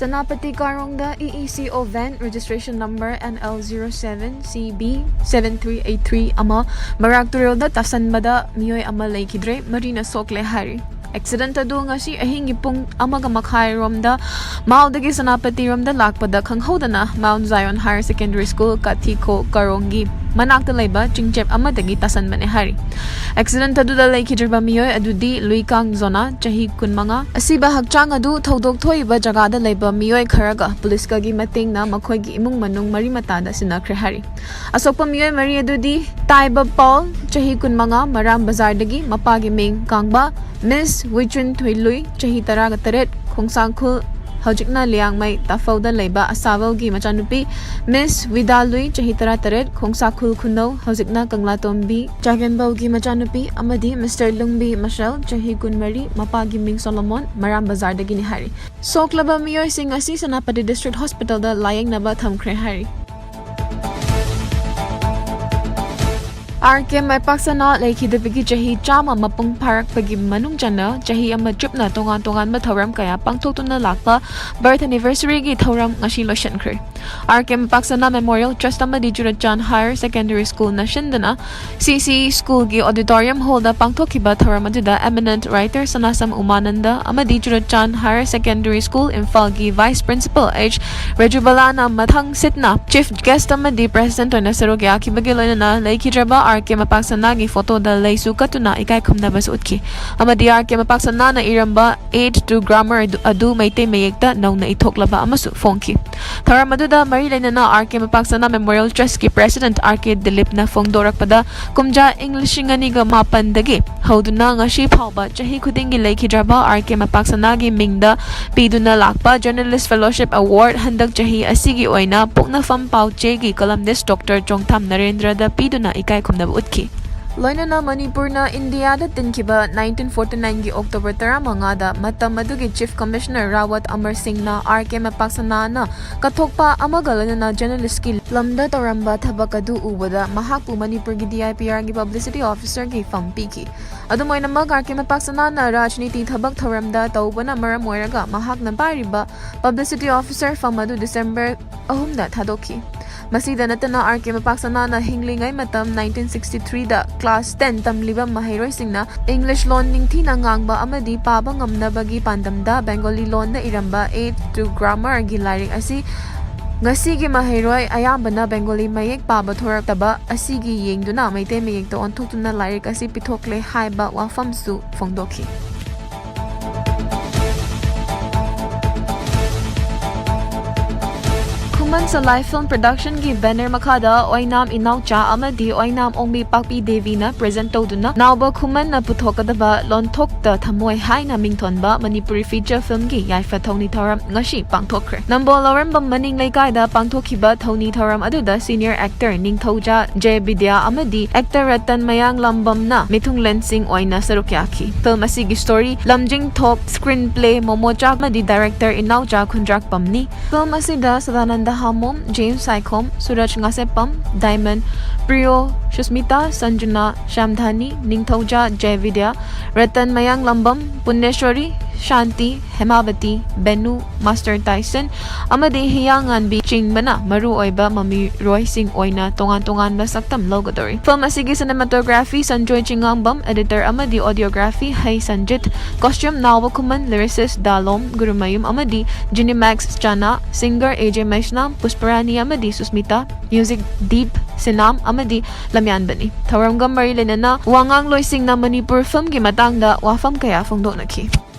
Sanapati Karongda EECO van registration number NL07CB7383 ama Maragturil da tasanbada miyoy ama laikidre marina sokle hari. Accident adu ngasi ahingi pung amaga makhai romda maudagi Sanapati romda lakpada khanghodana Mount Zion Higher Secondary School Kathiko Karongi manakta laiba chingchep amadagi tasanbane hari. Accident adu da laikidrba miyoy adudi luikang zona chahi kunmanga asiba hakchang adu thodok thoiba jaga da laiba miyoy kharaga police ka gi mating na makhoi gi imung manung mari mata da sinakre hari. Asokpa miyoy mari adudi Taiba Paul chahi kunmanga Maram Bazar dagi mapagi ming kangba Miss Wichun Thuilui chahi taraga taret khongsangkhul Hojikna liang mai tafauda leiba asawal gi machanupi Miss Vidalui chahi tara taret khongsakhul khunau hojikna kangla tombi chagenbau gi machanupi amadi Mr. Lungbi Mashal chahi kunmari mapagi Ming Solomon Maram Bazar dagi ni hari. Soklaba miyoy sing asi Sanapati District Hospital da layang naba thamkre hari. RK may paksana laikidabigi chahi chama mapung parak pagi manung jana chahi ama tripna tongan matharam kaya pangtoktunna lakpa birth anniversary gi thoram ngashi lotion khre. RK may paksana Memorial Trust amadi Jurachan Higher Secondary School na shindana CC School gi auditorium hall da pangtokhiba thoram aduda eminent writer Sanasam Umananda amadi Jurachan Higher Secondary School Imphal gi Vice Principal H Rejubalana mathang sitna chief guest amadi President oina sarog yakibagi loina laikidraba RK mapaksana gi photo da leisu katuna ikai khumna bas utki amadi RK mapaksana na iramba 8 to grammar adu maite mayekta nauna ithoklaba amasu phongki tharam aduda mari lainana RK mapaksana Memorial Trust ki President RK Dilip na phongdorakpada kumja Englishing ani ga mapan dagi hoduna ngashi phawba chahi khudingi laikhidraba RK mapaksana gi mingda piduna lakpa Journalist Fellowship Award handak chahi asigi oina pukna fam pauche gi columnist Dr. Chongtham Narendra da piduna ikai utki Loinana Manipur na India da tinkiba 1949 gi October 15 da matam adugi Chief Commissioner Rawat Amar Singh na RK mapaksana na kathokpa amagalana na journalist ki lamda toramba thabak adu ubada mahakpu Manipur gi DIPR gi publicity officer gi fampi ki adumoina mag RK mapaksana na rajniti thabak thoramda tawbana maram oiraga mahak na pariba publicity officer famadu December 3 da thadoki Masida natana RK mapaksana na hinglingai matam 1963 da class 10 tamliba mahairoi singna English loan ningthi na ngangba amadi paba ngamnabagi pandamda Bengali loan na iramba 8 to grammar gi laring asi ngasi gi mahairoi ayambana Bengali mayek paba thoraktaba asigi yengduna maite mayek to onthokuna larik asi pithokle haiba wafamsu phongdoki sa live film production gi banner makada oinam inaucha amadi oinam ongbi pakpi devi na present toduna nawba khuman na puthokadaba lonthok ta thamoi haina mingthonba Manipuri feature film gi yaifa thoni thoram ngashi pangthokre nambo lorem bam maning laikai da pangthokhiba thoni thoram aduda senior actor ningthauja Jay Bidya amadi actor Ratan Mayang Lambam na mithung lensing oina sarukyaki film asigi story lamjing thop screenplay momocha amadi director inaucha khundrak pamni film asida sadananda Hamom, James Saikom, Suraj Ngasepam, Diamond, Priyo, Shusmita, Sanjuna, Shamdhani, Ningthauja, Jayvidya, Ratan Mayang Lambam, Punneshwari, Shanti, Hemavati, Benu, Master Tyson, amadi hiyangan bi Chingbana, Maru Oiba, Mami Roy Singh Oina, Tongan ba saktam logadori. Film asigi cinematography, Sanjoy Chingangbam, editor amadi audiography, Hay Sanjit, costume Nawakuman, lyricist Dalom, Gurumayum amadi, Ginny Max Chana, singer AJ Maishnam, Pusparani amadi Susmita, music Deep, Sinam amadi Lamyan Bani. Tharamgam Marilena na Wangang Loising na Manipur film gi matangda wafam kaya phongdo naki.